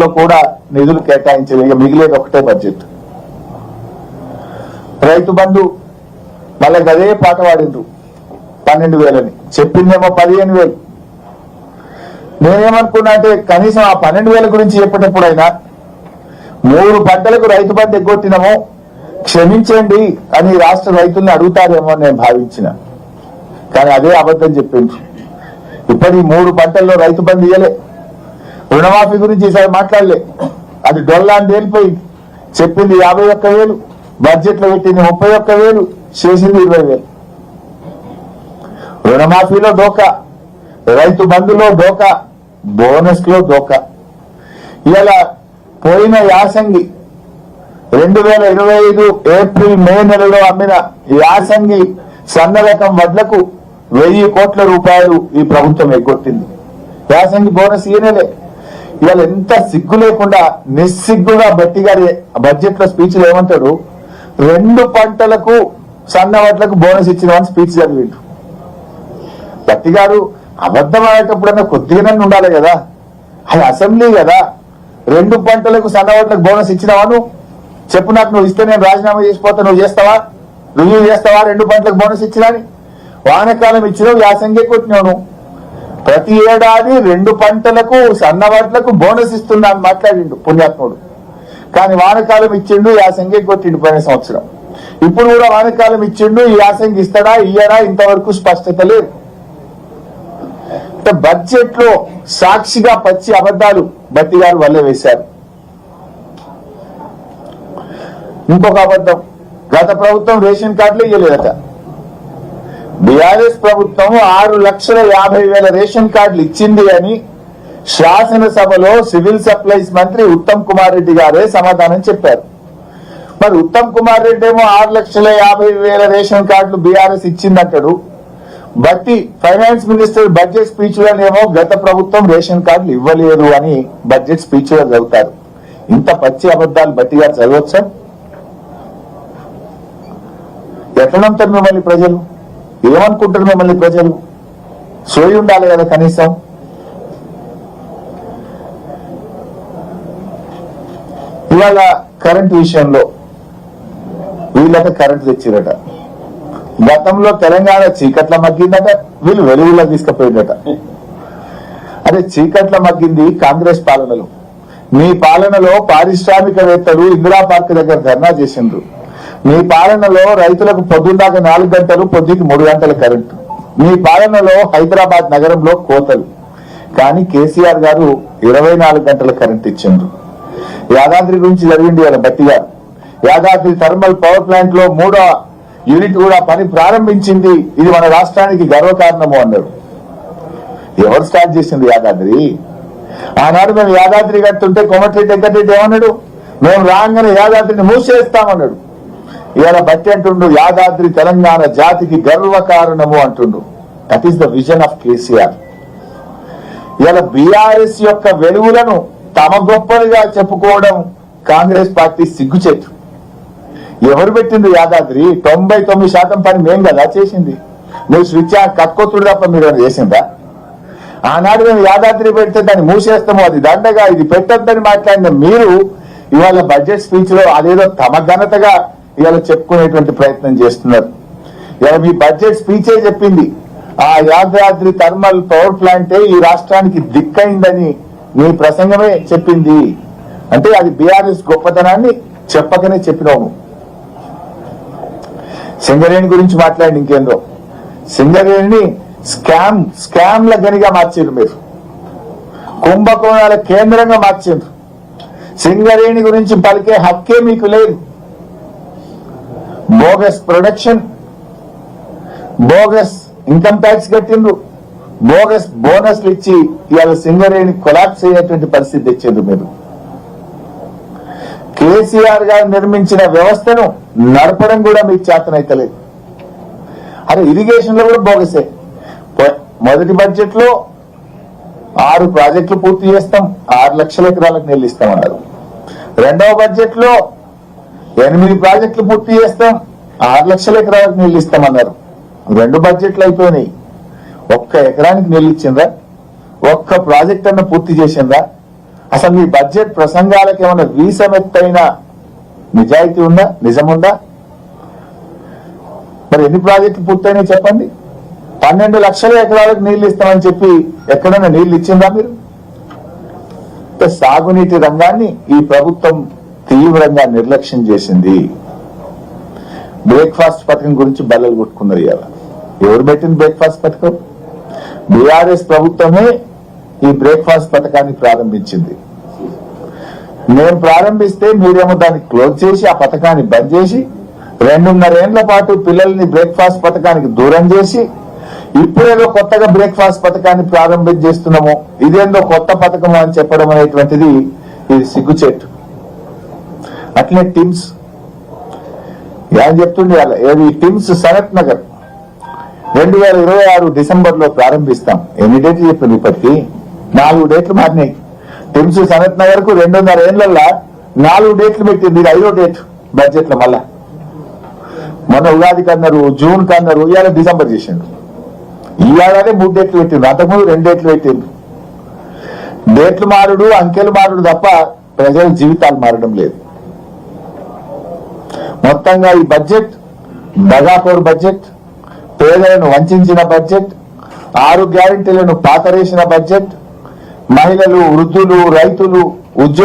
లో కూడా నిధులు కేటాయించలేదు. మిగిలేదు ఒకటే బడ్జెట్. రైతు బంధు మళ్ళీ అదే పాట పాడిండ్రు 12,000 చెప్పిందేమో 15,000. నేనేమనుకున్నా అంటే కనీసం ఆ 12,000 గురించి చెప్పేటప్పుడైనా 3 పంటలకు రైతు బంధు ఎగ్గొట్టినామో క్షమించండి అని రాష్ట్ర రైతుల్ని అడుగుతారేమో నేను భావించిన. కానీ అదే అబద్ధం చెప్పిండ్రు. ఇప్పటి 3 పంటల్లో రైతు బంధు ఇయ్యలే. రుణమాఫీ గురించి ఈసారి మాట్లాడలే. అది డొల్లా అని తేలిపోయింది. చెప్పింది 51,000, బడ్జెట్ లో పెట్టింది 31,000, చేసింది 20,000. రుణమాఫీలో డోకా, రైతు బంధులో డోకా, బోనస్ లో డోకా. ఇలా పోయిన యాసంగి 2025 ఏప్రిల్ మే నెలలో అమ్మిన యాసంగి సన్న రకం వడ్లకు 1,000 కోట్ల రూపాయలు ఈ ప్రభుత్వం ఎగ్గొట్టింది. యాసంగి బోనస్ ఈయనలే. ఇవాళ ఎంత సిగ్గు లేకుండా నిస్సిగ్గుగా బట్టి గారి బడ్జెట్ లో స్పీచ్ లో ఏమంటాడు, 2 పంటలకు సన్న వడ్లకు బోనస్ ఇచ్చినామని స్పీచ్ చదివిండు. బట్టి గారు అబద్ధం ఆడేటప్పుడన్నా కొద్దిగానే ఉండాలి కదా. అది అసెంబ్లీ కదా. 2 పంటలకు సన్న వడ్లకు బోనస్ ఇచ్చినావా? నువ్వు చెప్పు నాకు. నువ్వు ఇస్తే నేను రాజీనామా చేసిపోతా. నువ్వు చేస్తావా? రివ్యూ చేస్తావా? 2 పంటలకు బోనస్ ఇచ్చినాని. వానకాలం ఇచ్చినావు, యాసంగి కొట్టినావు. నువ్వు ప్రతి ఏడాది 2 పంటలకు సన్న వడ్లకు బోనస్ ఇస్తున్నా అని మాట్లాడిండు పుణ్యాత్ముడు. కానీ వానకాలం ఇచ్చిండు, యాసంగి కొట్టిండు పోయిన సంవత్సరం. ఇప్పుడు కూడా వానకాలం ఇచ్చిండు, ఈ యాసంగి ఇస్తాడా ఇయ్యడా ఇంతవరకు స్పష్టత లేదు. బడ్జెట్ లో సాక్షిగా పచ్చి అబద్ధాలు బట్టి గారు వల్లే వేశారు. ఇంకొక అబద్ధం, గత ప్రభుత్వం రేషన్ కార్డులు ఇయ్యలేదట. బీఆర్ఎస్ ప్రభుత్వం 6,50,000 రేషన్ కార్డులు ఇచ్చింది అని శాసనసభలో సివిల్ సప్లైస్ మంత్రి ఉత్తమ్ కుమార్ రెడ్డి గారే సమాధానం చెప్పారు. మరి ఉత్తమ్ కుమార్ రెడ్డి ఏమో 6,50,000 రేషన్ కార్డులు బీఆర్ఎస్ ఇచ్చిందంటాడు. బట్టి ఫైనాన్స్ మినిస్టర్ బడ్జెట్ స్పీచ్ లోనేమో గత ప్రభుత్వం రేషన్ కార్డులు ఇవ్వలేదు అని బడ్జెట్ స్పీచ్ లో చదువుతారు. ఇంత పచ్చి అబద్ధాలు బట్టి గారు చదవచ్చా? ఎట్లా నమ్ముతారు మిమ్మల్ని ప్రజలు? ఏమనుకుంటారు మిమ్మల్ని ప్రజలు? సోయి ఉండాలి కదా కనీసం. ఇవాళ కరెంట్ విషయంలో వీళ్ళకి కరెంట్ తెచ్చిరట. గతంలో తెలంగాణ చీకట్ల మగ్గిందట, వీళ్ళు వెలుగులో తీసుకుపోయిందట. అదే చీకట్ల మగ్గింది కాంగ్రెస్ పాలనలో. మీ పాలనలో పారిశ్రామికవేత్తలు ఇందిరా పార్క్ దగ్గర ధర్నా చేసిండ్రు. మీ పాలనలో రైతులకు పొద్దున్నాక 4 గంటలు, పొద్దుకి 3 గంటల కరెంటు. మీ పాలనలో హైదరాబాద్ నగరంలో కోతలు. కానీ కేసీఆర్ గారు 24 గంటల కరెంట్ ఇచ్చిండ్రు. యాదాద్రి గురించి జరిగింది వాళ్ళ బట్టి గారు. యాదాద్రి థర్మల్ పవర్ ప్లాంట్ లో 3వ యూనిట్ కూడా పని ప్రారంభించింది. ఇది మన రాష్ట్రానికి గర్వకారణము అన్నారు. ఎవరు స్టార్ట్ చేసింది యాదాద్రి? ఆనాడు మేము యాదాద్రి కడుతుంటే కోమటిరెడ్డి వెంకటరెడ్డి ఏమన్నాడు, మేము రాగానే యాదాద్రిని మూసేస్తామన్నాడు. ఇవాళ బట్టి అంటుండు యాదాద్రి తెలంగాణ జాతికి గర్వకారణము అంటుండు. That is the vision of KCR. ఇవాళ బీఆర్ఎస్ యొక్క వెలుగులను తమ గొప్పలుగా చెప్పుకోవడం కాంగ్రెస్ పార్టీ సిగ్గుచేటు. ఎవరు పెట్టింది యాదాద్రి? 99% పని మేం కదా చేసింది. నువ్వు స్విచ్ కక్కొత్తుడు తప్ప మీరు చేసిందా? ఆనాడు మేము యాదాద్రి పెడితే దాన్ని మూసేస్తాము, అది దండగా, ఇది పెట్టొద్దని మాట్లాడిన మీరు ఇవాళ బడ్జెట్ స్పీచ్ లో అదేదో తమ ఘనతగా ఇవాళ చెప్పుకునేటువంటి ప్రయత్నం చేస్తున్నారు. ఇవాళ మీ బడ్జెట్ స్పీచే చెప్పింది ఆ యాదాద్రి థర్మల్ పవర్ ప్లాంటే ఈ రాష్ట్రానికి దిక్కైందని మీ ప్రసంగమే చెప్పింది. అంటే అది బీఆర్ఎస్ గొప్పతనాన్ని చెప్పకనే చెప్పినాము. సింగరేణి గురించి మాట్లాడి ఇంకేందో, సింగరేణిని స్కామ్ల గనిగా మార్చారు మీరు. కుంభకోణాల కేంద్రంగా మార్చారు. సింగరేణి గురించి పలికే హక్కే మీకు లేదు. Bogus production, bogus income tax కట్టిండ్రు, బోగస్ బోనస్లు ఇచ్చి ఇవాళ సింగరేణి కొలాప్స్ అయ్యేటువంటి పరిస్థితి తెచ్చిండ్రు మీరు. కేసీఆర్ గారు నిర్మించిన వ్యవస్థను నడపడం కూడా మీకు చేతనైతలేదు. అరే ఇరిగేషన్ లో కూడా బోగసే. మొదటి బడ్జెట్ లో 6 ప్రాజెక్టులు పూర్తి చేస్తాం, 6 లక్షల ఎకరాలకు నీళ్లు ఇస్తామన్నారు. రెండవ బడ్జెట్ లో 8 ప్రాజెక్టులు పూర్తి చేస్తాం, 6 లక్షల ఎకరాలకు నీళ్లు ఇస్తామన్నారు. 2 బడ్జెట్లు అయిపోయినాయి. 1 ఎకరానికి నీళ్లు ఇచ్చిందా? ఒక్క ప్రాజెక్ట్ అన్న పూర్తి చేసిందా? అసలు మీ బడ్జెట్ ప్రసంగాలకు ఏమైనా వీసమెత్తైన నిజాయితీ ఉందా, నిజముందా? మరి ఎన్ని ప్రాజెక్టులు పూర్తయినాయి చెప్పండి? 12 లక్షల ఎకరాలకు నీళ్లు ఇస్తామని చెప్పి ఎక్కడైనా నీళ్లు ఇచ్చిందా మీరు? సాగునీటి రంగాన్ని ఈ ప్రభుత్వం తీవ్రంగా నిర్లక్ష్యం చేసింది. బ్రేక్ఫాస్ట్ పథకం గురించి బల్లలు కొట్టుకున్నారు. ఇవాళ ఎవరు పెట్టింది బ్రేక్ఫాస్ట్ పథకం? బీఆర్ఎస్ ప్రభుత్వమే ఈ బ్రేక్ఫాస్ట్ పథకాన్ని ప్రారంభించింది. నేను ప్రారంభిస్తే మీరేమో దాన్ని క్లోజ్ చేసి ఆ పథకాన్ని బంద్ చేసి 2.5 ఏళ్ల పాటు పిల్లల్ని బ్రేక్ఫాస్ట్ పథకానికి దూరం చేసి ఇప్పుడేదో కొత్తగా బ్రేక్ఫాస్ట్ పథకాన్ని ప్రారంభం చేస్తున్నాము, ఇదేందో కొత్త పథకం అని చెప్పడం అనేటువంటిది ఇది సిగ్గుచేటు. అట్లే టిమ్స్ ఏం చెప్తుండే ఏది టిమ్స్ సనత్ నగర్ 2026 డిసెంబర్ లో ప్రారంభిస్తాం. ఎన్ని డేట్లు చెప్పింది? ఇప్పటికి 4 డేట్లు మారినాయి. టిమ్స్ సనత్ నగర్ కు 2.5 ఏళ్లలో 4 డేట్లు పెట్టింది. ఇది 5వ డేట్ బడ్జెట్ లో. మళ్ళా మొన్న ఉగాది కన్నారు, జూన్ కన్నారు, ఇవాళ డిసెంబర్ చేసిండు. ఈ ఏడాది 3 డేట్లు పెట్టిండ్రు, అంతకుముందు 2 డేట్లు పెట్టిండ్రు. డేట్లు మారుడు, అంకెలు మారుడు తప్ప ప్రజల జీవితాలు మారడం లేదు. మొత్తంగా ఈ బడ్జెట్ దగాకోరు బడ్జెట్, పేదలను వంచిన బడ్జెట్, 6 గ్యారెంటీలను పాతరేసిన బడ్జెట్, మహిళలు, వృద్ధులు, రైతులు, ఉద్యోగ